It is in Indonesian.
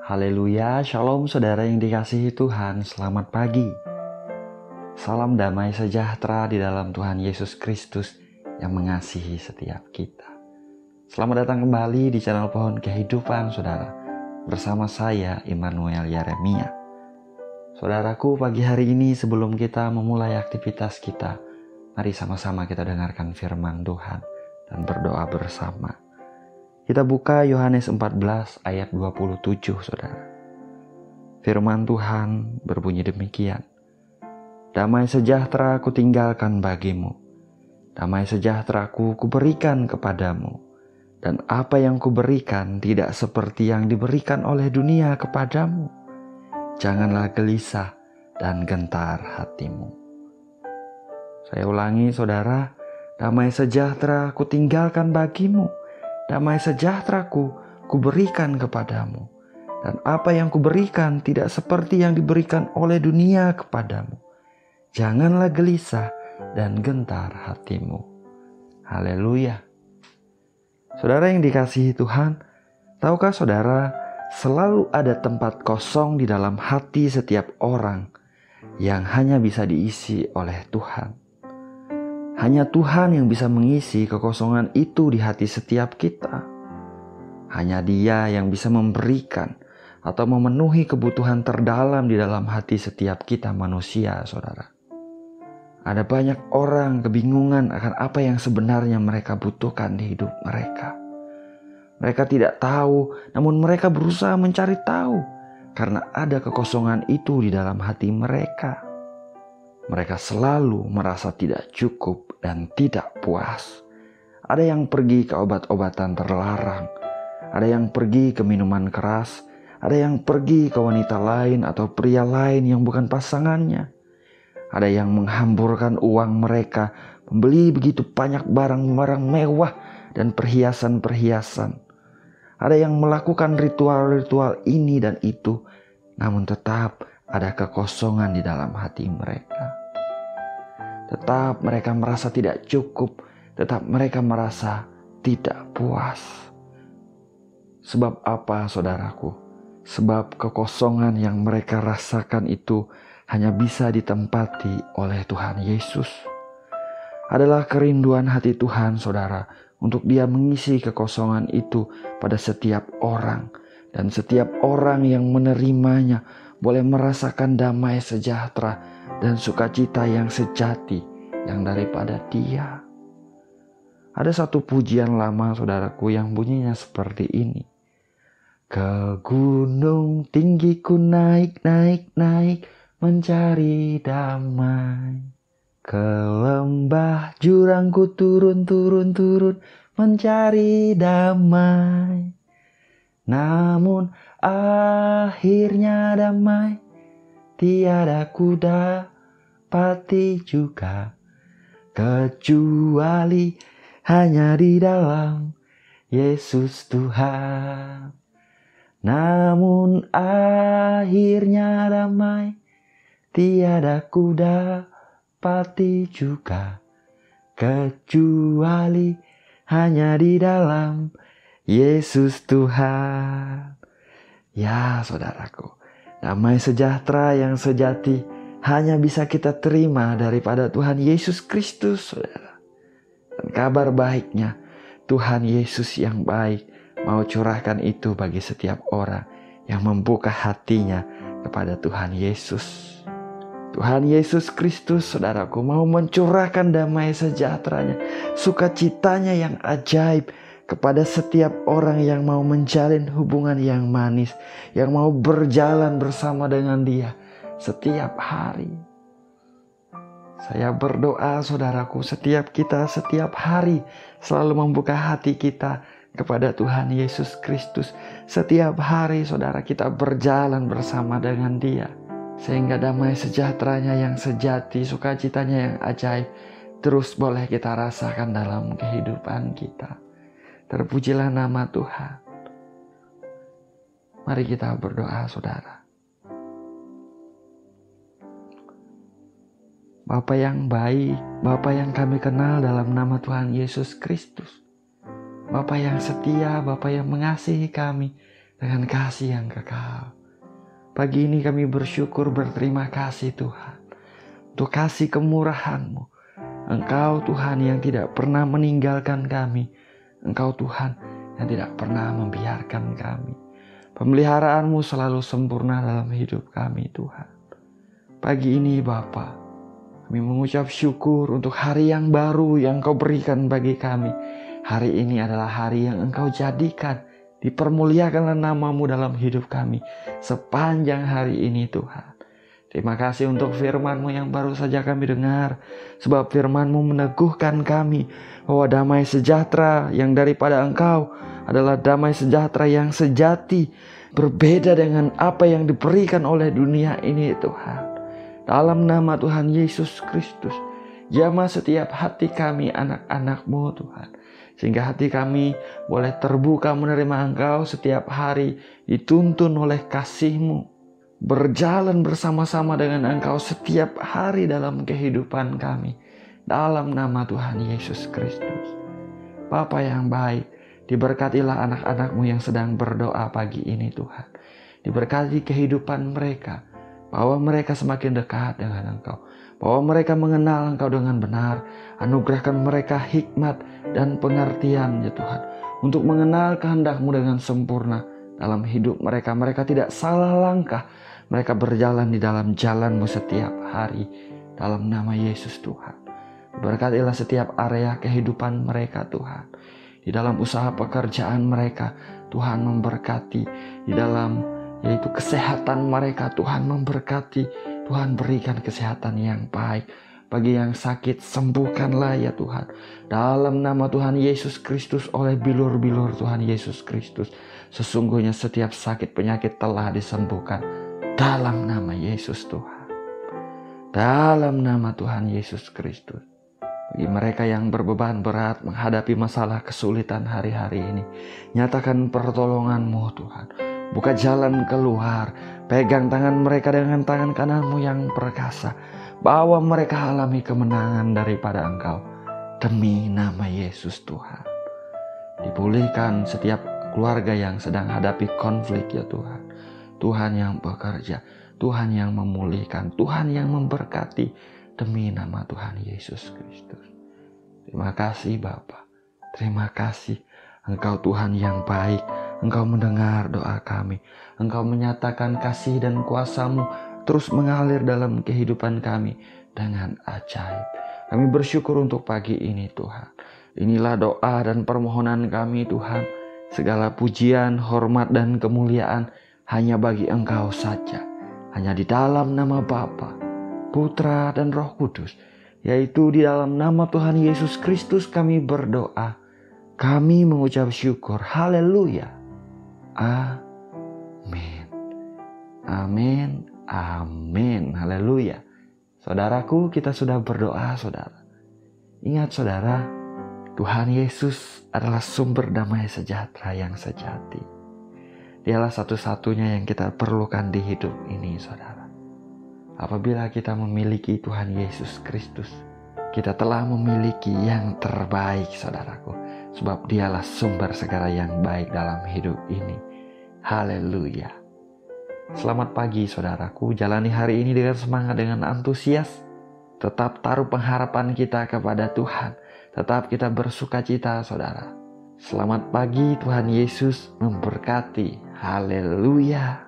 Haleluya, shalom saudara yang dikasihi Tuhan, selamat pagi. Salam damai sejahtera di dalam Tuhan Yesus Kristus yang mengasihi setiap kita. Selamat datang kembali di channel Pohon Kehidupan saudara, bersama saya Immanuel Yeremia. Saudaraku, pagi hari ini sebelum kita memulai aktivitas kita, mari sama-sama kita dengarkan firman Tuhan dan berdoa bersama. Kita buka Yohanes 14 ayat 27 saudara. Firman Tuhan berbunyi demikian. Damai sejahtera ku tinggalkan bagimu. Damai sejahteraku kuberikan kepadamu. Dan apa yang kuberikan tidak seperti yang diberikan oleh dunia kepadamu. Janganlah gelisah dan gentar hatimu. Saya ulangi saudara. Damai sejahtera ku tinggalkan bagimu. Damai sejahteraku kuberikan kepadamu. Dan apa yang kuberikan tidak seperti yang diberikan oleh dunia kepadamu. Janganlah gelisah dan gentar hatimu. Haleluya. Saudara yang dikasihi Tuhan, tahukah saudara selalu ada tempat kosong di dalam hati setiap orang yang hanya bisa diisi oleh Tuhan. Hanya Tuhan yang bisa mengisi kekosongan itu di hati setiap kita. Hanya Dia yang bisa memberikan atau memenuhi kebutuhan terdalam di dalam hati setiap kita manusia, saudara. Ada banyak orang kebingungan akan apa yang sebenarnya mereka butuhkan di hidup mereka. Mereka tidak tahu, namun mereka berusaha mencari tahu karena ada kekosongan itu di dalam hati mereka. Mereka selalu merasa tidak cukup dan tidak puas. Ada yang pergi ke obat-obatan terlarang. Ada yang pergi ke minuman keras. Ada yang pergi ke wanita lain atau pria lain yang bukan pasangannya. Ada yang menghamburkan uang mereka membeli begitu banyak barang-barang mewah dan perhiasan-perhiasan. Ada yang melakukan ritual-ritual ini dan itu, namun tetap ada kekosongan di dalam hati mereka. Tetap mereka merasa tidak cukup, tetap mereka merasa tidak puas. Sebab apa saudaraku? Sebab kekosongan yang mereka rasakan itu hanya bisa ditempati oleh Tuhan Yesus. Adalah kerinduan hati Tuhan saudara untuk Dia mengisi kekosongan itu pada setiap orang. Dan setiap orang yang menerimanya boleh merasakan damai sejahtera dan sukacita yang sejati yang daripada Dia. Ada satu pujian lama saudaraku yang bunyinya seperti ini. Ke gunung tinggi ku naik, naik, naik mencari damai. Ke lembah jurang ku turun, turun, turun mencari damai. Namun akhirnya damai tiada ku dapati juga, kecuali hanya di dalam Yesus Tuhan. Namun akhirnya damai tiada ku dapati juga, kecuali hanya di dalam Yesus Tuhan. Ya saudaraku, damai sejahtera yang sejati hanya bisa kita terima daripada Tuhan Yesus Kristus, saudara. Dan kabar baiknya, Tuhan Yesus yang baik mau curahkan itu bagi setiap orang yang membuka hatinya kepada Tuhan Yesus. Tuhan Yesus Kristus, saudaraku, mau mencurahkan damai sejahteranya, sukacitanya yang ajaib kepada setiap orang yang mau menjalin hubungan yang manis, yang mau berjalan bersama dengan Dia setiap hari. Saya berdoa saudaraku, setiap kita setiap hari selalu membuka hati kita kepada Tuhan Yesus Kristus. Setiap hari saudara kita berjalan bersama dengan Dia, sehingga damai sejahteranya yang sejati, sukacitanya yang ajaib terus boleh kita rasakan dalam kehidupan kita. Terpujilah nama Tuhan. Mari kita berdoa saudara. Bapa yang baik, Bapa yang kami kenal dalam nama Tuhan Yesus Kristus. Bapa yang setia, Bapa yang mengasihi kami. dengan kasih yang kekal. Pagi ini kami bersyukur, berterima kasih Tuhan, untuk kasih kemurahan-Mu. Engkau Tuhan yang tidak pernah meninggalkan kami. Engkau Tuhan yang tidak pernah membiarkan kami. Pemeliharaan-Mu selalu sempurna dalam hidup kami Tuhan. Pagi ini Bapa, kami mengucap syukur untuk hari yang baru yang Kau berikan bagi kami. Hari ini adalah hari yang Engkau jadikan. Dipermuliakanlah nama-Mu dalam hidup kami sepanjang hari ini Tuhan. Terima kasih untuk firman-Mu yang baru saja kami dengar. Sebab firman-Mu meneguhkan kami bahwa damai sejahtera yang daripada Engkau adalah damai sejahtera yang sejati. Berbeda dengan apa yang diberikan oleh dunia ini Tuhan. Dalam nama Tuhan Yesus Kristus, jamah setiap hati kami anak-anak-Mu Tuhan. Sehingga hati kami boleh terbuka menerima Engkau setiap hari, dituntun oleh kasih-Mu. Berjalan bersama-sama dengan Engkau setiap hari dalam kehidupan kami. Dalam nama Tuhan Yesus Kristus. Bapa yang baik, diberkatilah anak-anak-Mu yang sedang berdoa pagi ini Tuhan. Diberkati kehidupan mereka. Bahwa mereka semakin dekat dengan Engkau. Bahwa mereka mengenal Engkau dengan benar. Anugerahkan mereka hikmat dan pengertian ya Tuhan. Untuk mengenal kehendak-Mu dengan sempurna dalam hidup mereka. Mereka tidak salah langkah. Mereka berjalan di dalam jalan-Mu setiap hari. Dalam nama Yesus Tuhan. Berkatilah setiap area kehidupan mereka Tuhan. Di dalam usaha pekerjaan mereka Tuhan memberkati. Di dalam yaitu kesehatan mereka Tuhan memberkati. Tuhan berikan kesehatan yang baik. Bagi yang sakit sembuhkanlah ya Tuhan. Dalam nama Tuhan Yesus Kristus, oleh bilur-bilur Tuhan Yesus Kristus. Sesungguhnya setiap sakit penyakit telah disembuhkan. Dalam nama Yesus Tuhan. Dalam nama Tuhan Yesus Kristus. Bagi mereka yang berbeban berat menghadapi masalah kesulitan hari-hari ini. Nyatakan pertolongan-Mu Tuhan. Buka jalan keluar. Pegang tangan mereka dengan tangan kanan-Mu yang perkasa. Bawa mereka alami kemenangan daripada Engkau. Demi nama Yesus Tuhan. Dipulihkan setiap keluarga yang sedang hadapi konflik ya Tuhan. Tuhan yang bekerja. Tuhan yang memulihkan. Tuhan yang memberkati. Demi nama Tuhan Yesus Kristus. Terima kasih Bapa. Terima kasih. Engkau Tuhan yang baik. Engkau mendengar doa kami. Engkau menyatakan kasih dan kuasa-Mu terus mengalir dalam kehidupan kami dengan ajaib. Kami bersyukur untuk pagi ini Tuhan. Inilah doa dan permohonan kami Tuhan. Segala pujian, hormat dan kemuliaan hanya bagi Engkau saja. Hanya di dalam nama Bapa, Putra dan Roh Kudus. Yaitu di dalam nama Tuhan Yesus Kristus kami berdoa. Kami mengucap syukur. Haleluya. Amin. Amin. Amin. Haleluya. Saudaraku, kita sudah berdoa saudara. Ingat saudara, Tuhan Yesus adalah sumber damai sejahtera yang sejati. Dialah satu-satunya yang kita perlukan di hidup ini saudara. Apabila kita memiliki Tuhan Yesus Kristus, kita telah memiliki yang terbaik saudaraku. Sebab dialah sumber segala yang baik dalam hidup ini. Haleluya. Selamat pagi saudaraku. Jalani hari ini dengan semangat, dengan antusias. Tetap taruh pengharapan kita kepada Tuhan. Tetap kita bersuka cita saudara. Selamat pagi, Tuhan Yesus memberkati. Haleluya.